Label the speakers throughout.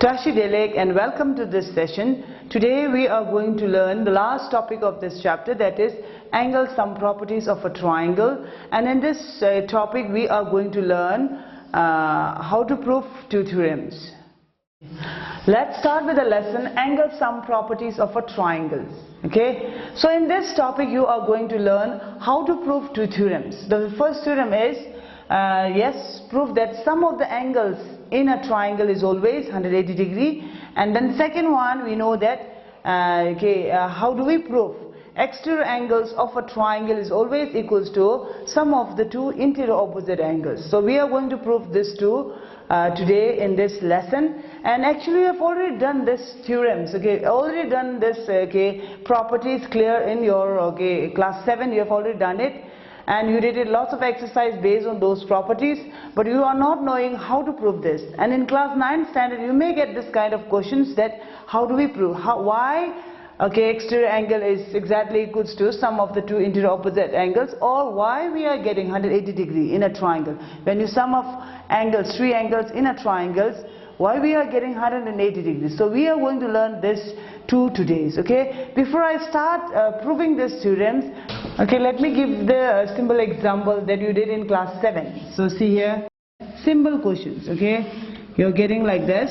Speaker 1: Delek, and welcome to this session. Today we are going to learn the last topic of this chapter, that is angle sum properties of a triangle. And in this topic we are going to learn how to prove two theorems. Let's start with the lesson angle sum properties of a triangle. Okay, so in this topic you are going to learn how to prove two theorems. The first theorem is prove that sum of the angles in a triangle is always 180 degree. And then second one, we know that how do we prove exterior angles of a triangle is always equals to sum of the two interior opposite angles. So we are going to prove this too today in this lesson. And actually we have already done this theorems, already done this properties clear in your class 7. You have already done it, and you did lots of exercise based on those properties, but you are not knowing how to prove this. And in class 9 standard you may get this kind of questions, that how do we prove, why exterior angle is exactly equals to sum of the two interior opposite angles, or why we are getting 180 degree in a triangle. When you sum of angles, three angles in a triangle, why we are getting 180 degrees. So we are going to learn this today. Before I start proving this theorems, let me give the simple example that you did in class 7. So see here, simple questions. You're getting like this,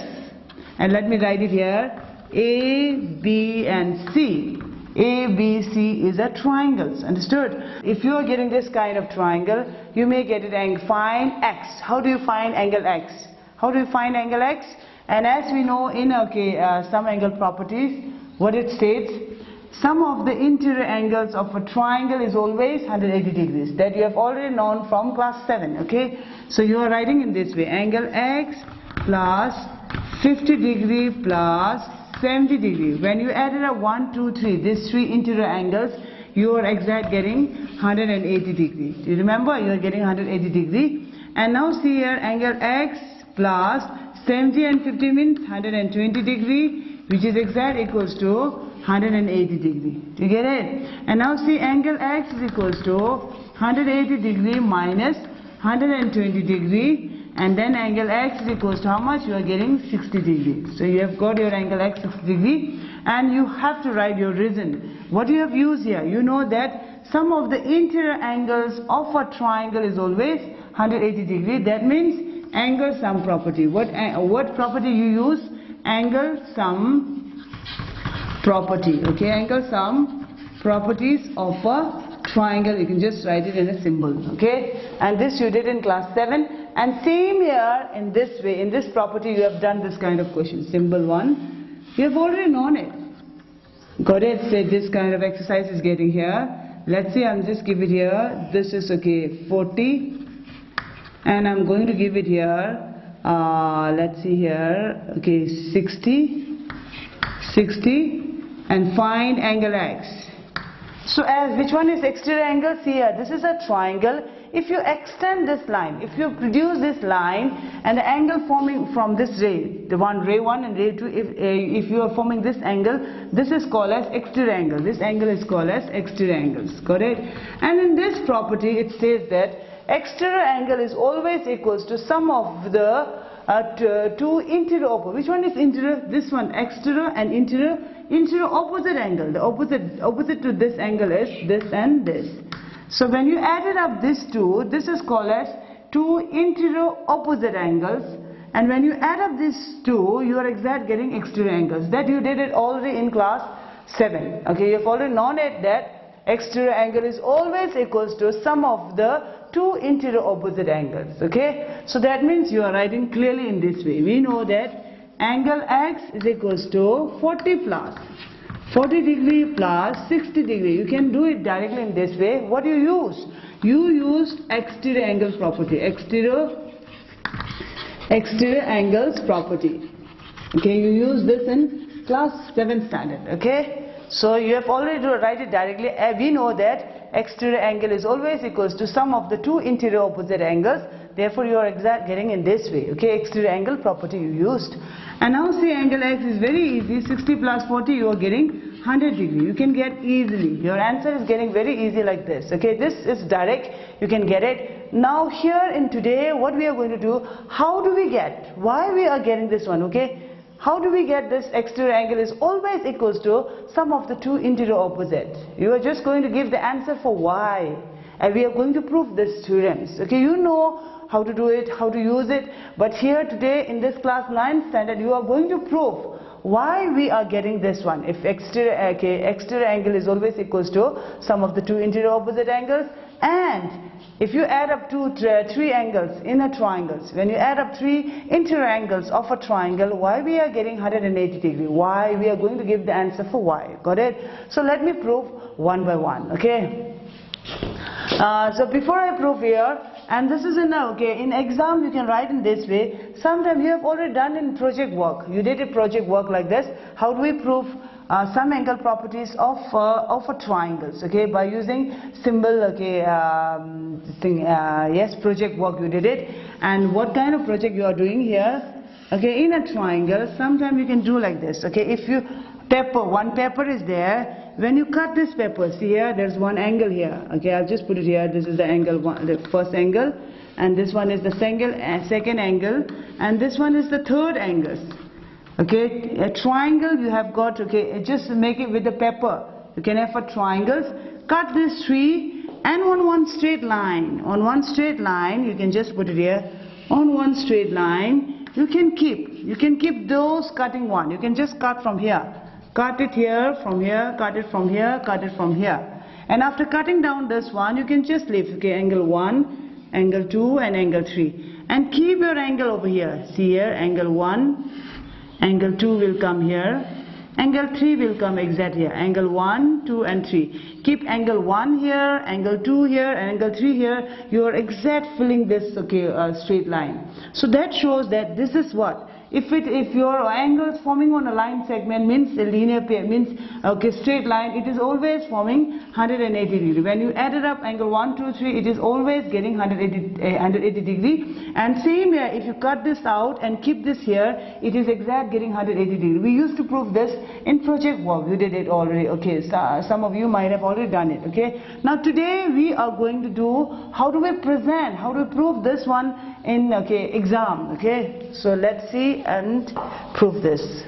Speaker 1: and let me write it here. A, B and C. A, B, C is a triangles. Understood? If you are getting this kind of triangle, you may get it and find X. How do you find angle X? How do you find angle X? And as we know in sum angle properties, what it states, sum of the interior angles of a triangle is always 180 degrees. That you have already known from class 7. So you are writing in this way, angle X plus 50 degree plus 70 degree. When you added up 1, 2, 3, these three interior angles, you are exact getting 180 degree. Do you remember? You are getting 180 degree. And now see here, angle X plus 70 and 50 means 120 degree, which is exact equals to 180 degree. Do you get it? And now see, angle X is equals to 180 degree minus 120 degree, and then angle X is equals to how much? You are getting 60 degree. So you have got your angle X 60 degree, and you have to write your reason. What you have used here, you know that sum of the interior angles of a triangle is always 180 degree. That means angle sum property. What property you use? Angle sum property. Angle sum properties of a triangle. You can just write it in a symbol. And this you did in class 7. And same here, in this way, in this property you have done this kind of question. Symbol 1. You have already known it. Got it? Say this kind of exercise is getting here. Let's see, I'm just give it here. This is 40. And I'm going to give it here, let's see here, 60, and find angle X. So as which one is exterior angle? See here, this is a triangle. If you extend this line, if you produce this line, and the angle forming from this ray, the ray 1 and ray 2, if you are forming this angle, this is called as exterior angle. This angle is called as exterior angles. Got it? And in this property it says that exterior angle is always equals to sum of the two interior opposite. Which one is interior? This one, exterior and interior. Interior opposite angle. The opposite to this angle is this and this. So when you added up these two, this is called as two interior opposite angles. And when you add up these two, you are exact getting exterior angles. That you did it already in class 7. You have already known it that exterior angle is always equals to sum of the two interior opposite angles. So that means you are writing clearly in this way. We know that angle X is equals to 40 degree plus 60 degree. You can do it directly in this way. What do you use? You use exterior angles property. Exterior angles property. You use this in class 7 standard. So you have already to write it directly. We know that exterior angle is always equals to sum of the two interior opposite angles. Therefore you are exact getting in this way. Exterior angle property you used. And now see, angle X is very easy. 60 plus 40, you are getting 100 degree. You can get easily. Your answer is getting very easy like this. This is direct. You can get it. Now here in today, what we are going to do, how do we get? Why we are getting this one? how do we get this exterior angle is always equals to sum of the two interior opposite? You are just going to give the answer for y, and we are going to prove this theorems. Okay, you know how to do it, how to use it, but here today in this class 9th standard you are going to prove why we are getting this one. If exterior angle is always equals to sum of the two interior opposite angles, and if you add up three angles in a triangle, when you add up three interior angles of a triangle, why we are getting 180 degree? Why we are going to give the answer for y. Got it? So let me prove one by one. Okay. So before I prove here, and this is in exam you can write in this way. Sometimes you have already done in project work. You did a project work like this. How do we prove some angle properties of a triangles? Okay, by using symbol. Okay, yes, project work you did it. And what kind of project you are doing here? Okay, in a triangle, sometimes you can do like this. Okay, if you one pepper is there. When you cut this pepper, see here, there's one angle here. Okay, I'll just put it here. This is the angle one, the first angle, and this one is the second angle, and this one is the third angle. Okay, a triangle you have got. Okay, just make it with the pepper. You can have a triangles. Cut this tree, and on one straight line. On one straight line, you can just put it here. On one straight line, you can keep those cutting one. You can just cut from here. Cut it here, from here, cut it from here, cut it from here. And after cutting down this one, you can just leave, okay, angle 1, angle 2 and angle 3. And keep your angle over here. See here, angle 1, angle 2 will come here, angle 3 will come exact here. Angle 1, 2 and 3. Keep angle 1 here, angle 2 here and angle 3 here. You are exact filling this, okay, straight line. So that shows that this is what? If your angle is forming on a line segment, means a linear pair, means okay, straight line, it is always forming 180 degree. When you add it up, angle 1, 2, 3, it is always getting 180 degree. And same here, if you cut this out and keep this here, it is exact getting 180 degree. We used to prove this in project work. You did it already. Okay, so some of you might have already done it. Okay. Now today we are going to do how do we present, how do we prove this one in exam. Okay. So let's see and prove this.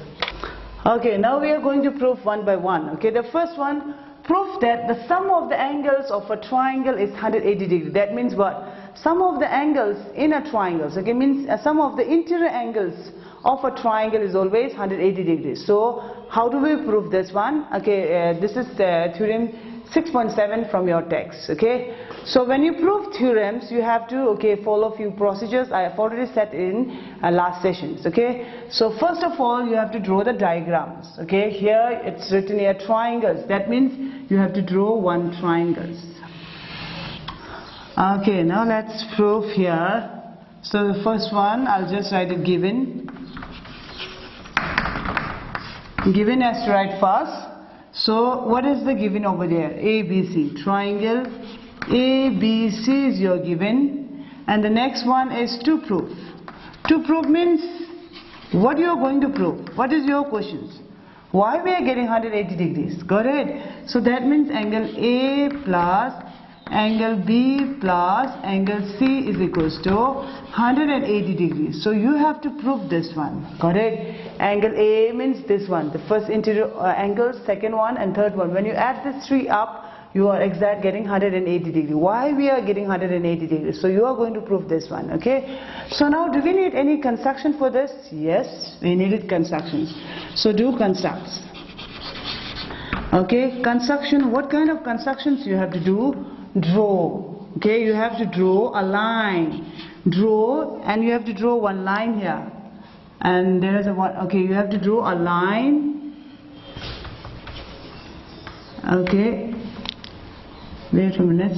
Speaker 1: Okay, now we are going to prove one by one. Okay, the first one, prove that the sum of the angles of a triangle is 180 degree. That means what? Sum of the angles in a triangle, okay, means sum of the interior angles of a triangle is always 180 degrees. So how do we prove this one? Okay, this is theorem 6.7 from your text. Okay, so when you prove theorems, you have to follow a few procedures I have already set in last sessions. Okay, so first of all you have to draw the diagrams. Okay, here it's written here triangles. That means you have to draw one triangles. Okay, now let's prove here. So the first one, I'll just write it given. Given has to write first. So what is the given over there? ABC, triangle ABC is your given, and the next one is to prove. To prove means what you are going to prove. What is your questions? Why we are getting 180 degrees? Got it? So that means angle A plus angle B plus angle C is equals to 180 degrees. So you have to prove this one. Got it? Angle A means this one, the first interior angle, second one and third one. When you add these three up, you are exact getting 180 degrees. Why we are getting 180 degrees? So you are going to prove this one. Okay. So now do we need any construction for this? Yes, we needed constructions. So do constructs. Okay, construction. What kind of constructions you have to do? Draw. Okay, you have to draw a line. Draw, and you have to draw one line here. And there is a one. Okay, you have to draw a line. Okay, wait a minute.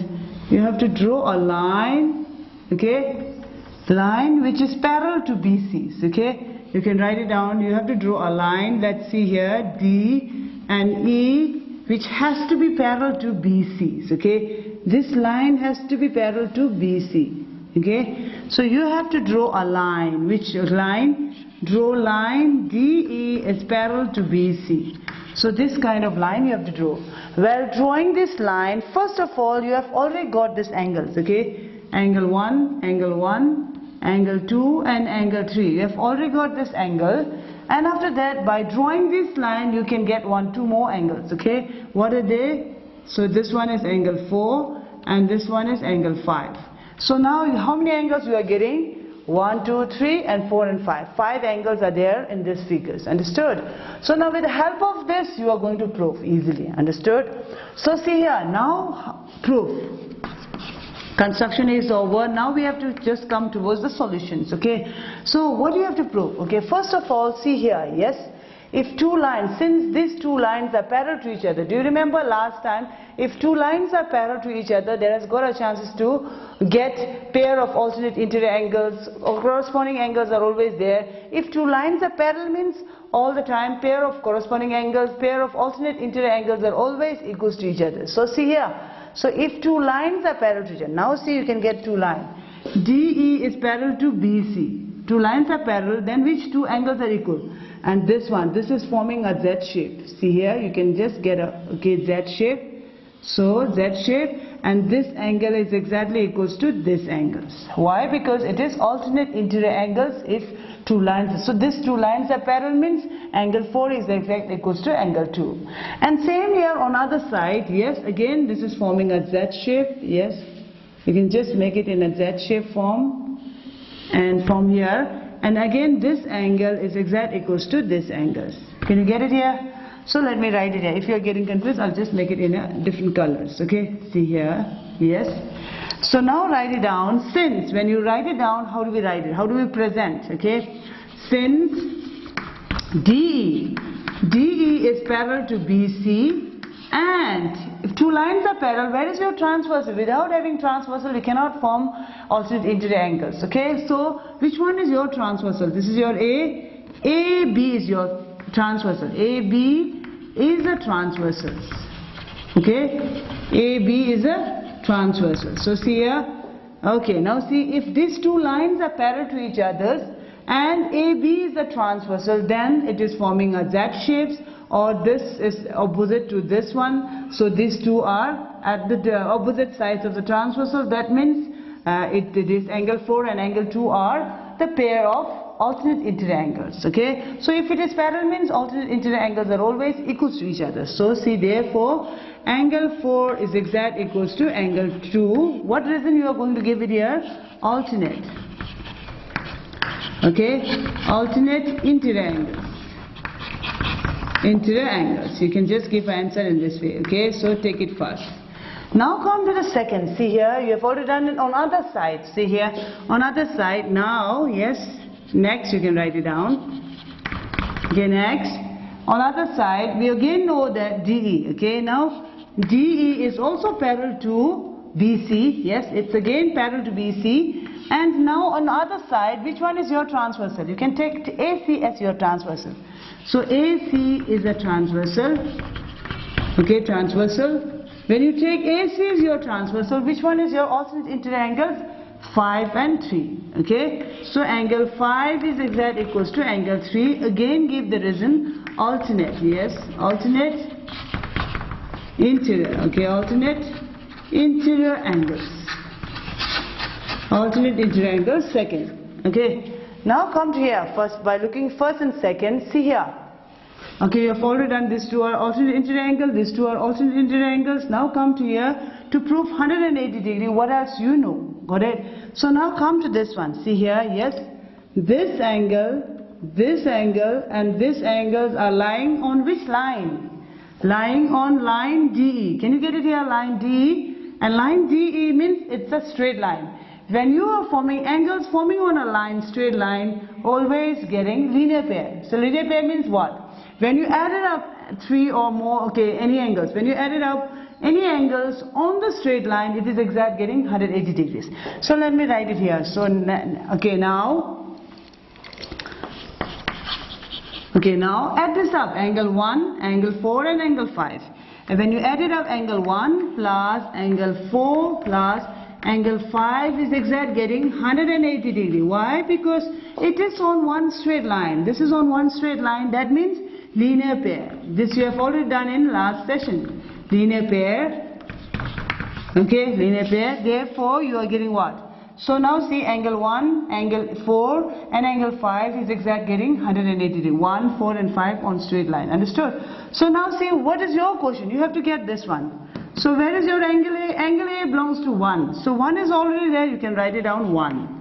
Speaker 1: You have to draw a line. Okay, line which is parallel to BC's. Okay, you can write it down. You have to draw a line. Let's see here, D and E, which has to be parallel to BC's. Okay, this line has to be parallel to BC. Okay, so you have to draw a line. Which line? Draw line DE is parallel to BC. So this kind of line you have to draw. Well, drawing this line, first of all you have already got these angles. Okay, angle 1, angle 2 and angle 3. You have already got this angle. And after that, by drawing this line, you can get 2 more angles. Okay, what are they? So this one is angle 4 and this one is angle 5. So now how many angles you are getting? 1, 2, 3 and 4 and 5. 5 angles are there in these figures. Understood? So now with the help of this, you are going to prove easily. Understood? So see here, now proof. Construction is over. Now we have to just come towards the solutions. Okay, so what do you have to prove? Okay, first of all, see here, yes, if 2 lines, since these 2 lines are parallel to each other, do you remember last time, if 2 lines are parallel to each other, there has got a chances to get pair of alternate interior angles, or corresponding angles are always there. If 2 lines are parallel means all the time pair of corresponding angles, pair of alternate interior angles are always equals to each other. So see here, so if 2 lines are parallel to each other, now see you can get 2 lines. DE is parallel to BC. 2 lines are parallel, then which 2 angles are equal? And this one, this is forming a Z shape. See here, you can just get a Z shape. So Z shape, and this angle is exactly equals to this angles. Why? Because it is alternate interior angles if 2 lines. So these 2 lines are parallel means angle 4 is exactly equals to angle 2. And same here on other side. Yes, again this is forming a Z shape. Yes, you can just make it in a Z shape form. And from here, and again this angle is exactly equals to this angles. Can you get it here? So let me write it here. If you are getting confused, I'll just make it in a different colors. Okay, see here, yes. So now write it down. Since, when you write it down, how do we write it? How do we present? Okay, since DE is parallel to BC, and if 2 lines are parallel, where is your transversal? Without having transversal, you cannot form alternate interior angles. Okay, so which one is your transversal? This is your AB is your transversal. AB is a transversal. Okay, AB is a transversal. So see here, okay, now see if these 2 lines are parallel to each other and AB is a transversal, then it is forming a Z shapes, or this is opposite to this one. So these 2 are at the opposite sides of the transversal. That means it is angle 4 and angle 2 are the pair of alternate interior angles. Okay, so if it is parallel means alternate interior angles are always equals to each other. So see, therefore angle 4 is exact equals to angle 2. What reason you are going to give it here? Alternate. Okay, alternate interior angles. Interior angles. You can just give an answer in this way. Okay, so take it first. Now come to the second. See here, you have already done it on other side. See here, on other side. Now, yes, next you can write it down. Okay, next, on other side, we again know that DE. Okay, now DE is also parallel to BC. Yes, it's again parallel to BC. And now on the other side, which one is your transversal? You can take AC as your transversal. So AC is a transversal. Okay, transversal. When you take AC as your transversal, which one is your alternate interior angles? 5 and 3. Okay, so angle 5 is exact equals to angle 3. Again give the reason, alternate. Yes, alternate interior. Okay, alternate interior angles. Alternate interior angles, second. Okay, now come to here first by looking first and second. See here. Okay, you have already done these 2 are alternate interior angles, these 2 are alternate interior angles. Now come to here to prove 180 degree. What else you know? Got it? So now come to this one. See here, yes, this angle and this angles are lying on which line? Lying on line DE. Can you get it here? Line DE. And line DE means it's a straight line. When you are forming angles forming on a line, straight line, always getting linear pair. So linear pair means what? When you added up 3 or more, okay, any angles. When you added up any angles on the straight line, it is exact getting 180 degrees. So let me write it here. So okay, now add this up. Angle 1, angle 4 and angle 5. And when you added up angle 1 plus angle 4 plus angle 5 is exact getting 180 degree. Why? Because it is on one straight line. This is on one straight line. That means linear pair. This you have already done in last session. Linear pair. Okay, linear pair. Therefore, you are getting what? So now see, angle 1, angle 4 and angle 5 is exact getting 180 degree. 1, 4 and 5 on straight line. Understood? So now see, what is your question? You have to get this one. So where is your angle A? Angle A belongs to 1. So 1 is already there. You can write it down 1.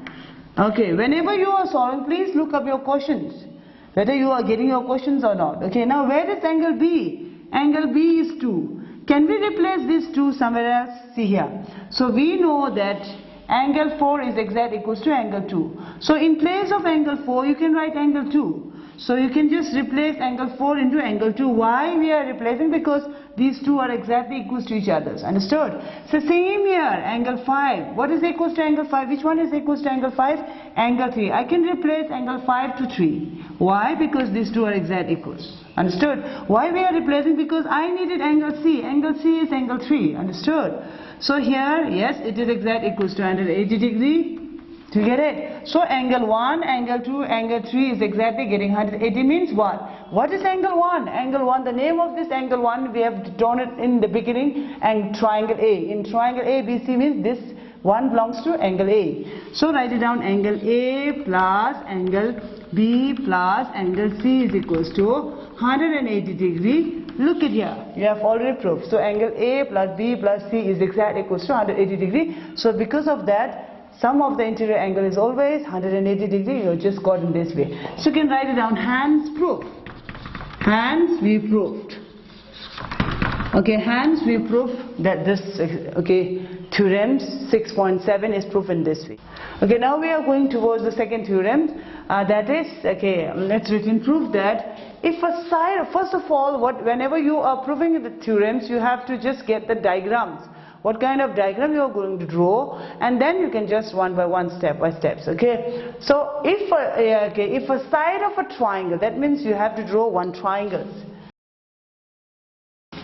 Speaker 1: Okay, whenever you are solving, please look up your questions, whether you are getting your questions or not. Okay, now where is angle B? Angle B is 2. Can we replace this 2 somewhere else? See here. So we know that angle 4 is exact equals to angle 2. So in place of angle 4, you can write angle 2. So you can just replace angle 4 into angle 2. Why we are replacing? Because these two are exactly equals to each other. Understood? So same here, angle 5. What is equals to angle 5? Which one is equals to angle 5? Angle 3. I can replace angle 5 to 3. Why? Because these two are exact equals. Understood? Why we are replacing? Because I needed angle C. Angle C is angle 3. Understood? So here, yes, it is exact equals to 180 degree. Do you get it? So angle 1, angle 2, angle 3 is exactly getting 180 means what? What is angle 1? Angle 1, the name of this angle 1 we have drawn it in the beginning, and triangle A. In triangle ABC means this 1 belongs to angle A. So write it down, angle A plus angle B plus angle C is equals to 180 degree. Look at here, you have already proved. So angle A plus B plus C is exactly equals to 180 degree. So because of that, sum of the interior angle is always 180 degree. You just got in this way. So you can write it down, hence proof. Hence we proved. Okay, hence we proved that this, okay, theorem 6.7 is proved in this way. Okay, now we are going towards the second theorem. That is, okay, let's written proof that if a side, first of all, whenever you are proving the theorems, you have to just get the diagrams. What kind of diagram you are going to draw, and then you can just one by one, step by steps. Okay, so if a side of a triangle, that means you have to draw one triangle.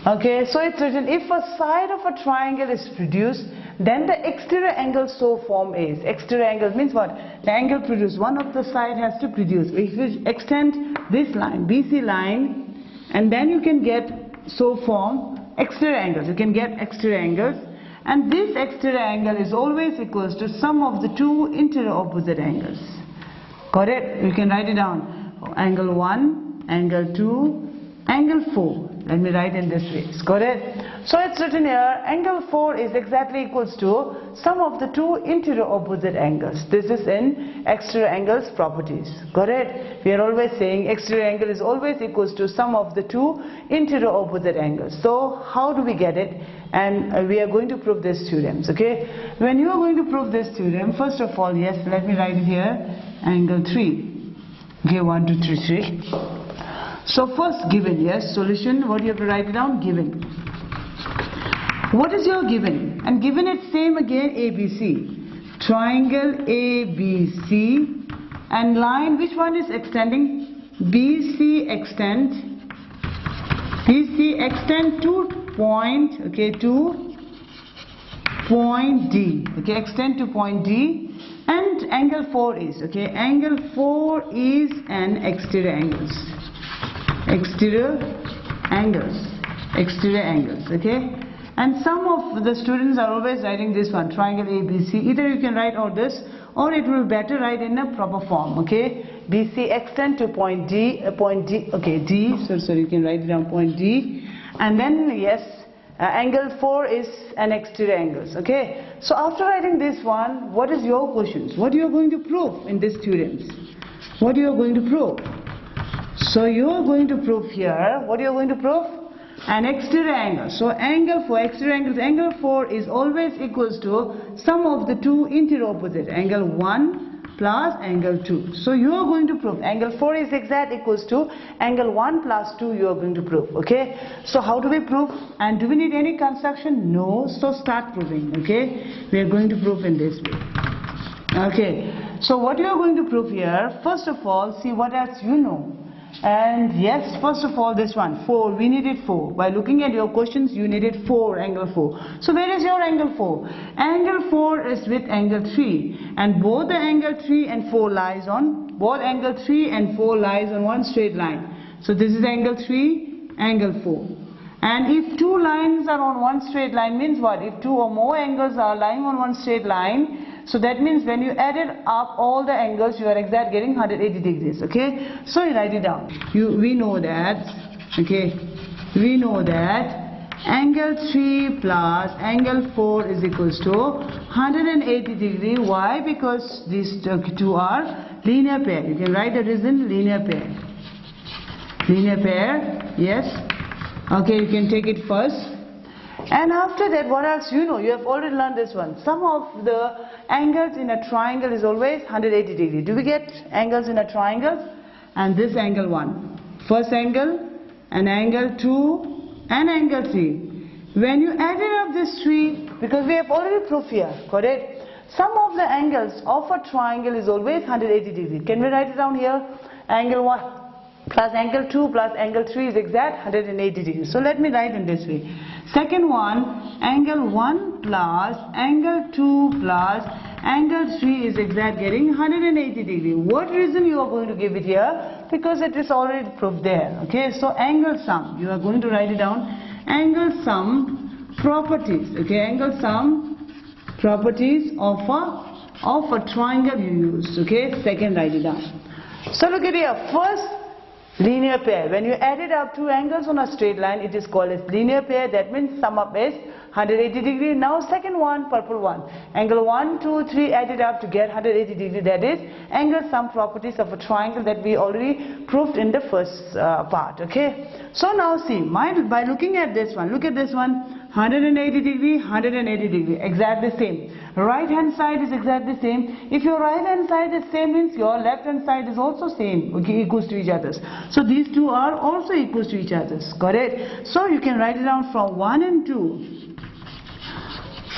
Speaker 1: Okay, so it's written, if a side of a triangle is produced, then the exterior angle so form is. Exterior angle means what? The angle produced, one of the side has to produce. If you extend this line, BC line, and then you can get so form exterior angles. You can get exterior angles, and this exterior angle is always equals to sum of the two interior opposite angles. Got it? You can write it down. Angle 1, angle 2, angle 4. Let me write in this way. Got it? So it's written here, angle 4 is exactly equals to sum of the two interior opposite angles. This is in exterior angles properties. Got it? We are always saying exterior angle is always equals to sum of the two interior opposite angles. So how do we get it? And we are going to prove this theorems. Okay? When you are going to prove this theorem, first of all, yes, let me write it here, angle 3. Okay, 1, 2, 3, 3. So first given, yes, solution, what you have to write it down? Given. What is your given? And given it same again, ABC. Triangle ABC, and line, which one is extending? BC extend to point, okay, to point D. Okay, extend to point D. And angle 4 is, okay, angle 4 is an exterior angles. Exterior angles, okay. And some of the students are always writing this one, triangle ABC. Either you can write all this, or it will better write in a proper form. Okay, BC extend to point D, okay, D. So you can write it down, point D. And then yes, angle 4 is an exterior angles. Okay. So after writing this one, what is your questions? What you are going to prove in this theorems? What you are going to prove? So you are going to prove here, what you are going to prove? An exterior angle. So angle 4, exterior angles, angle 4 is always equals to sum of the two interior opposite, angle 1 plus angle 2. So you are going to prove angle 4 is exact equals to angle 1 plus 2 you are going to prove. Okay. So how do we prove? And do we need any construction? No. So start proving. Okay. We are going to prove in this way. Okay. So what you are going to prove here, first of all, see what else you know. And yes, first of all, this one, 4, we needed 4. By looking at your questions, you needed 4, angle 4. So where is your angle 4? Angle 4 is with angle 3. And both the angle 3 and 4 lies on, both angle 3 and 4 lies on one straight line. So this is angle 3, angle 4. And if two lines are on one straight line, means what? If two or more angles are lying on one straight line, So that means when you added up all the angles, you are exact getting 180 degrees. Okay, so you write it down. We know that, okay, we know that angle 3 plus angle 4 is equals to 180 degree. Why? Because these two are linear pair. You can write that is in linear pair. Linear pair, yes. Okay, you can take it first. And after that, what else? You know, you have already learned this one. Sum of the angles in a triangle is always 180 degree. Do we get angles in a triangle? And this angle 1. First angle, and angle 2, and angle 3. When you added up this 3, because we have already proved here, correct? Sum of the angles of a triangle is always 180 degree. Can we write it down here? Angle 1 plus angle 2 plus angle 3 is exact 180 degrees. So let me write in this way. Second one, angle 1 plus angle 2 plus angle 3 is exact getting 180 degree. What reason you are going to give it here? Because it is already proved there. Okay, so angle sum, you are going to write it down. Angle sum properties. Okay, angle sum properties of a triangle you used. Okay, second write it down. So look at here. First, linear pair. When you added up two angles on a straight line, it is called as linear pair. That means sum up is 180 degree. Now second one, purple one. Angle 1, 2, 3 added up to get 180 degree. That is angle sum properties of a triangle that we already proved in the first part. Okay. So now see, by looking at this one, look at this one. 180 degree, 180 degree, exactly same. Right hand side is exactly same. If your right hand side is same, means your left hand side is also same, okay, equals to each other. So these two are also equals to each other, correct? So you can write it down from 1 and 2.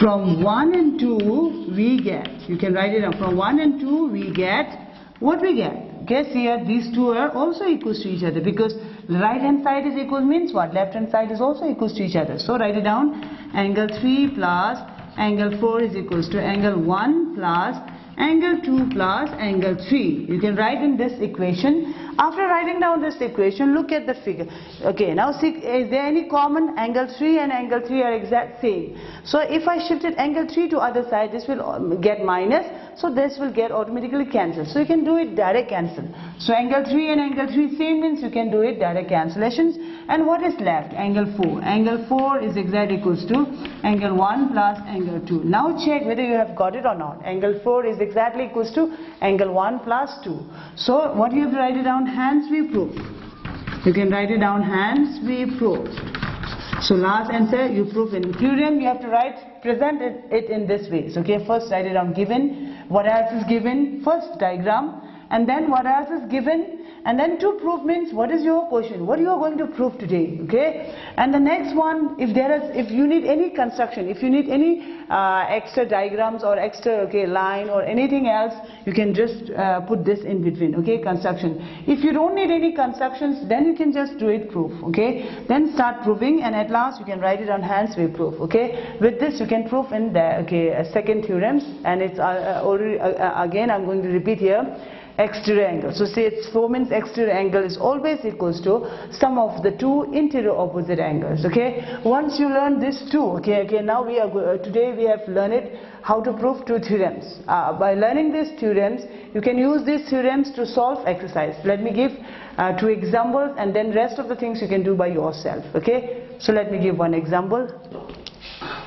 Speaker 1: From 1 and 2 we get, you can write it down, from 1 and 2 we get, what we get? Okay, see here, these two are also equals to each other, because right hand side is equal means what? Left hand side is also equals to each other. So write it down, angle 3 plus angle 4 is equals to angle 1 plus angle 2 plus angle 3. You can write in this equation. After writing down this equation, look at the figure. Okay, now see, is there any common? Angle 3 and angle 3 are exact same. So if I shifted angle 3 to other side, this will get minus. So this will get automatically cancelled. So you can do it direct cancel. So angle 3 and angle 3 same means you can do it direct cancellations. And what is left? Angle 4. Angle 4 is exact equals to angle 1 plus angle 2. Now check whether you have got it or not. Angle 4 is exactly equals to angle 1 plus 2. So what you have to write it down? Hence we prove. You can write it down, hence we prove. So last answer you prove in theorem. You have to present it in this way. So okay, first write it down, given, what else is given, first diagram, and then what else is given, and then to prove means what is your question, what you are going to prove today. Okay, and the next one, if you need any construction, if you need any extra diagrams or extra line or anything else, you can just put this in between. Okay, construction. If you don't need any constructions, then you can just do it proof. Okay, then start proving, and at last you can write it on hands we proof. Okay, with this you can prove in the second theorems, and it's already again I'm going to repeat here. Exterior angle. So say it's 4 means exterior angle is always equals to sum of the two interior opposite angles. Okay. Once you learn this two, okay. Now we are today we have learned how to prove two theorems. By learning these theorems, you can use these theorems to solve exercise. Let me give 2 examples, and then rest of the things you can do by yourself. Okay. So let me give one example.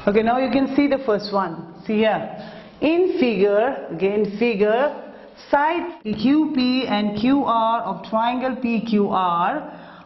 Speaker 1: Okay. Now you can see the first one. See here. In figure. Side QP and QR of triangle PQR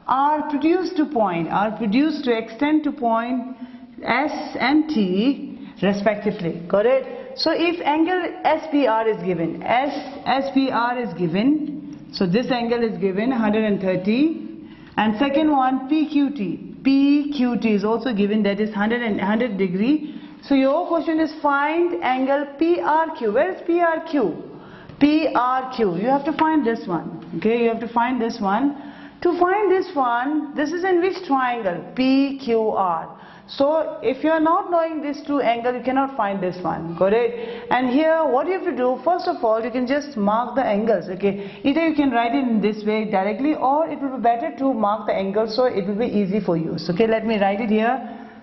Speaker 1: are produced to extend to point S and T respectively. Correct? So if angle SPR is given, SPR is given, so this angle is given 130, and second one PQT is also given, that is 100 degree. So your question is find angle PRQ. Where is PRQ? PRQ, you have to find this one. Okay, you have to find this one. To find this one, this is in which triangle? PQR. So if you are not knowing these two angles, you cannot find this one. Correct? And here what you have to do, first of all, you can just mark the angles. Okay, either you can write it in this way directly, or it will be better to mark the angles so it will be easy for you. So okay, let me write it here.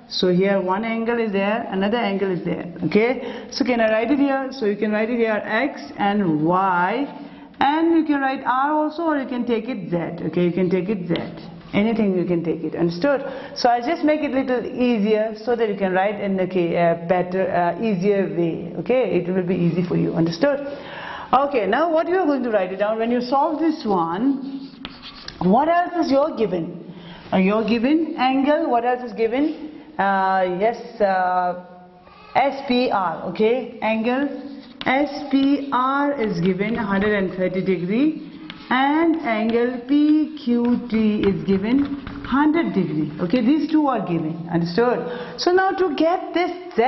Speaker 1: So here one angle is there, another angle is there. Okay, so can I write it here? So you can write it here x and y, and you can write r also, or you can take it z. Okay, you can take it z. Anything you can take it. Understood? So I just make it a little easier so that you can write in a better, easier way. Okay, it will be easy for you. Understood? Okay, now what you are going to write it down when you solve this one. What else is your given? Your given angle. What else is given? Yes, SPR. Okay, angle SPR is given 130 degree. And angle PQT is given 100 degree. Okay, these two are given. Understood? So now to get this Z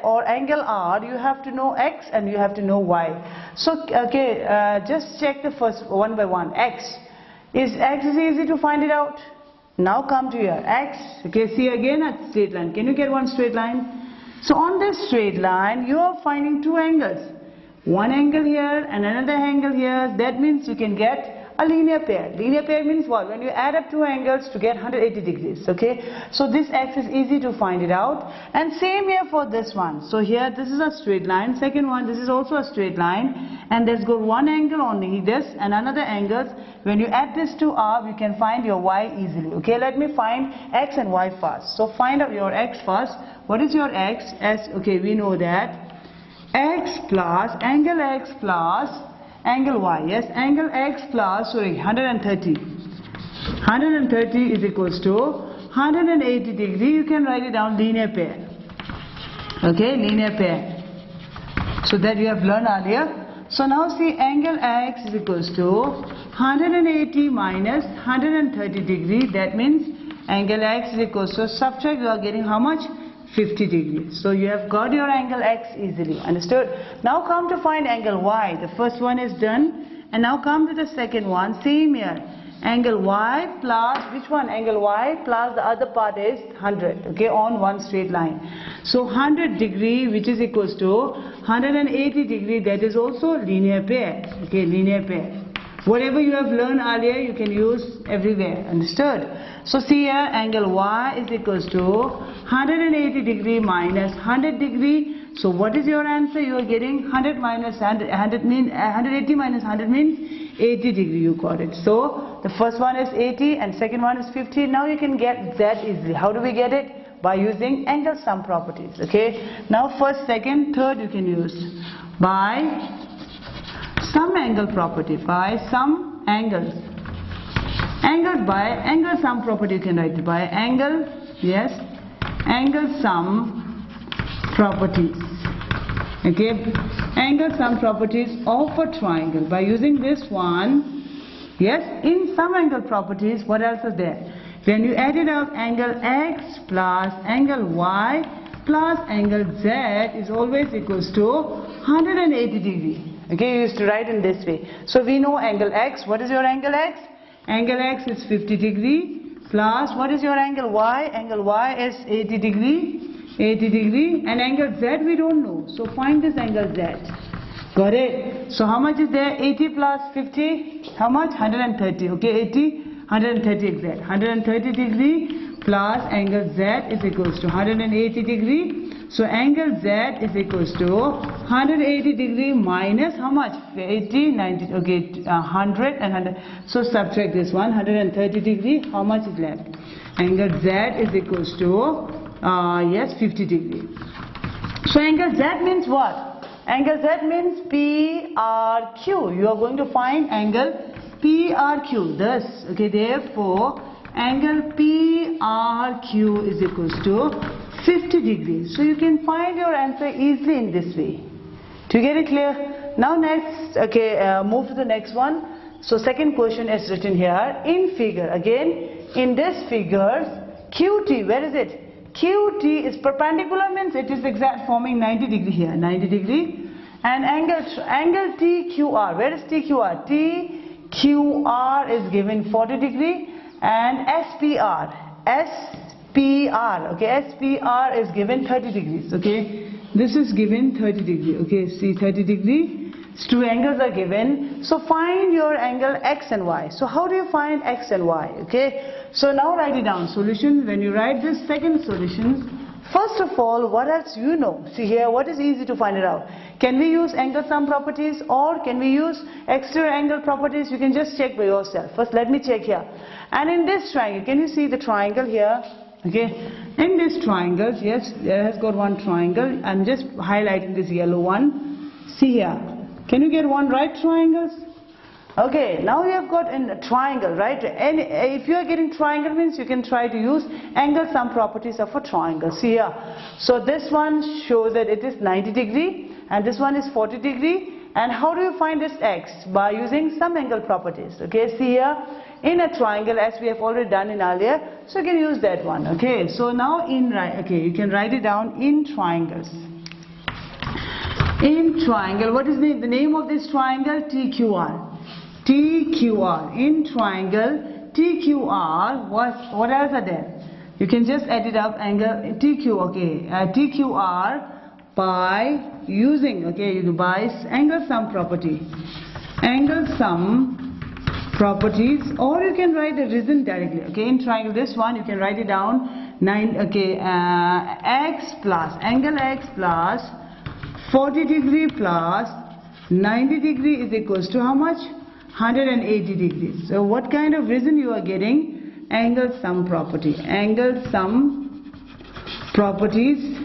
Speaker 1: or angle R, you have to know X and you have to know Y. So okay, just check the first one by one. X is easy to find it out. Now come to your X. Okay, see again a straight line. Can you get one straight line? So on this straight line, you are finding two angles. One angle here and another angle here. That means you can get a linear pair. Linear pair means what? When you add up two angles to get 180 degrees. Okay, so this X is easy to find it out. And same here for this one. So here this is a straight line. Second one, this is also a straight line. And there's got one angle only, this and another angles. When you add this to R, you can find your Y easily. Okay, let me find X and Y first. So find out your X first. What is your X? Okay, we know that. X plus angle X plus angle Y. Yes, angle X plus 130. 130 is equals to 180 degree. You can write it down linear pair. Okay, linear pair. So that you have learned earlier. So now see angle X is equals to 180 minus 130 degree. That means angle X is equals to, subtract, you are getting how much? 50 degrees. So you have got your angle X easily. Understood? Now come to find angle Y. The first one is done. And now come to the second one. Same here. Angle Y plus, which one? Angle Y plus the other part is 100. Okay, on one straight line. So 100 degree, which is equals to 180 degree. That is also linear pair. Okay, linear pair. Whatever you have learned earlier, you can use everywhere. Understood? So see here, angle Y is equals to 180 degree minus 100 degree. So what is your answer? You are getting 100 minus 100 means 180 minus 100 means 80 degree. You got it. So the first one is 80 and second one is 50. Now you can get Z easily. How do we get it? By using angle sum properties. Okay. Now first, second, third you can use by sum angle property. By some angles. Angle by angle sum property you can write it by angle. Yes. Angle sum properties. Okay, angle sum properties of a triangle. By using this one, yes, in sum angle properties, what else is there? When you add it up, angle X plus angle Y plus angle Z is always equals to 180 degree. Okay, you used to write in this way. So we know angle X. What is your angle X? Angle X is 50 degree. Plus, what is your angle Y? Angle Y is 80 degree. 80 degree. And angle Z we don't know. So find this angle Z. Got it? So how much is there? 80 plus 50. How much? 130. Okay, 80, 130 exact. 130 degree plus angle Z is equals to 180 degree. So angle Z is equals to 180 degree minus how much? 80, 90, okay, 100 and 100. So subtract this one, 130 degree. How much is left? Angle Z is equals to, yes, 50 degree. So angle Z means what? Angle Z means PRQ. You are going to find angle PRQ. Thus, okay, therefore, angle PRQ is equals to 50 degrees. So you can find your answer easily in this way. Do you get it clear? Now next, okay, move to the next one. So second question is written here in figure. Again, in this figure, QT, where is it? QT is perpendicular, means it is exact forming 90 degree here, 90 degree. And angle TQR, where is TQR? TQR is given 40 degree. And SPR, okay, SPR is given 30 degrees, okay. This is given 30 degree, okay, see 30 degree. Two angles are given. So find your angle X and Y. So how do you find X and Y, okay? So now write it down. Solution, when you write this second solution, First of all, what else you know? See here, what is easy to find it out? Can we use angle sum properties or can we use exterior angle properties? You can just check by yourself. First, let me check here. And in this triangle, can you see the triangle here? Okay, in this triangle, yes, there has got one triangle. I'm just highlighting this yellow one. See here. Can you get one right triangles? Okay, now we have got in a triangle, right? And if you are getting triangle means you can try to use angle sum properties of a triangle. See here. So this one shows that it is 90 degree and this one is 40 degree. And how do you find this x? By using some angle properties. Okay, see here. In a triangle, as we have already done in earlier, so you can use that one. Okay, so now you can write it down in triangles. In triangle, what is the name of this triangle? TQR. TQR. In triangle, TQR, what else are there? You can just add it up, angle TQ, okay, TQR by using, by angle sum property. Angle sum properties, or you can write the reason directly. Okay, in triangle, this one you can write it down x plus angle x plus 40 degree plus 90 degree is equals to how much? 180 degrees. So what kind of reason you are getting? Angle sum property. Angle sum properties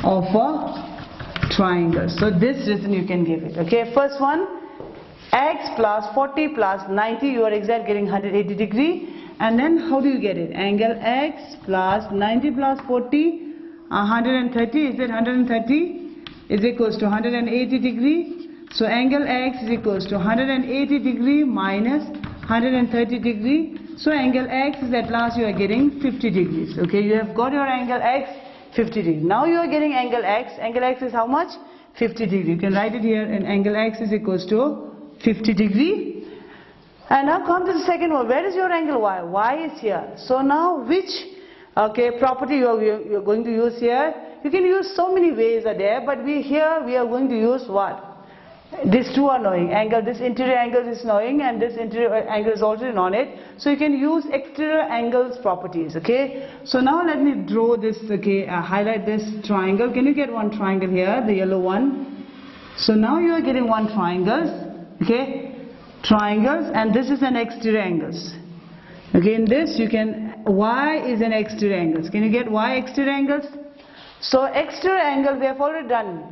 Speaker 1: of a triangle. So this reason you can give it. Okay, first one, x plus 40 plus 90, you are exactly getting 180 degree. And then how do you get it? Angle x plus 90 plus 40, 130, is it 130? Is equals to 180 degree. So angle x is equals to 180 degree minus 130 degree. So angle x is at last you are getting 50 degrees. Okay, you have got your angle x 50 degrees. Now you are getting angle x. Angle x is how much? 50 degree. You can write it here, and angle x is equals to 50 degree. And now come to the second one. Where is your angle y? Y is here. So now which property you are going to use here? You can use so many ways are there, but we are going to use what? These two are knowing. This interior angle is knowing, and this interior angle is also known it. So you can use exterior angles properties. Okay. So now let me draw this. Okay, highlight this triangle. Can you get one triangle here, the yellow one? So now you are getting one triangles. Okay, triangles, and this is an exterior angles. Okay, in this you can, y is an exterior angles. Can you get y exterior angles? So exterior angle we have already done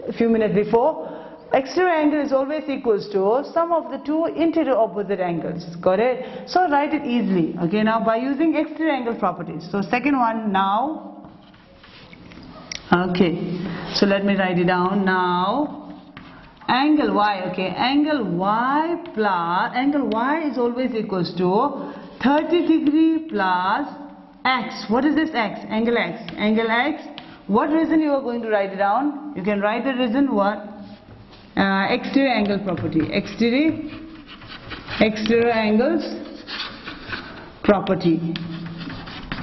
Speaker 1: a few minutes before. Exterior angle is always equals to sum of the two interior opposite angles. Got it? So write it easily. Okay, now by using exterior angle properties. So second one now. Okay, so let me write it down now. Angle y, okay, angle y is always equals to 30 degree plus x. What is this x? Angle x. Angle x. What reason you are going to write it down? You can write the reason what? Exterior angle property. Exterior angles property.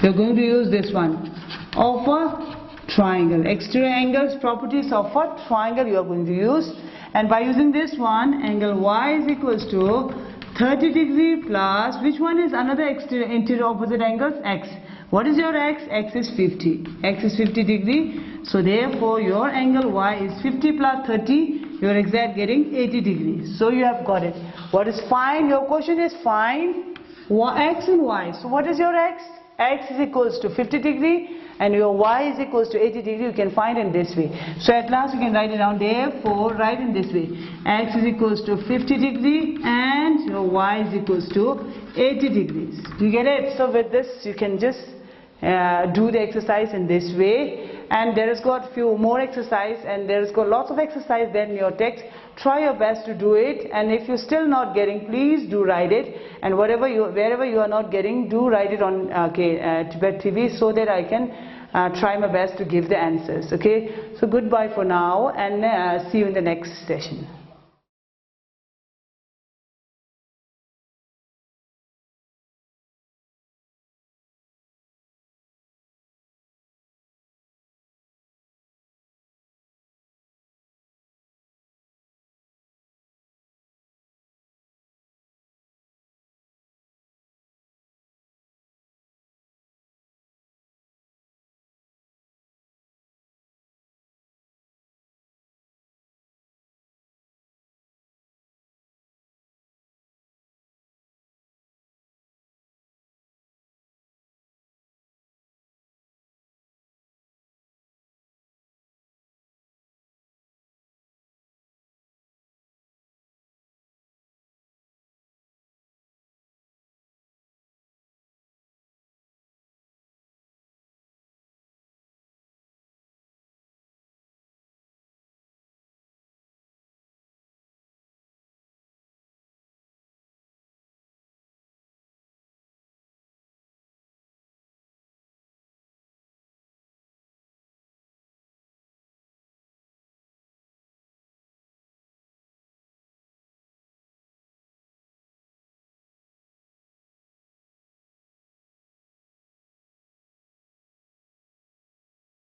Speaker 1: You're going to use this one of a triangle. Exterior angles properties of a triangle you are going to use. And by using this one, angle y is equals to 30 degree plus, which one is another interior opposite angles? X. What is your x? X is 50. X is 50 degree. So therefore your angle y is 50 plus 30. You are exact getting 80 degrees. So you have got it. What is find? Your question is find x and y. So what is your x? X is equals to 50 degree. And your y is equals to 80 degree, you can find in this way. So at last you can write it down. Therefore, write in this way. X is equals to 50 degree and your y is equals to 80 degrees. Do you get it? So with this, you can just do the exercise in this way. And there is got few more exercise, and there is got lots of exercise there in your text. Try your best to do it, and if you're still not getting, please do write it. And wherever you are not getting, do write it on Tibettv so that I can try my best to give the answers. Okay, so goodbye for now, and see you in the next session.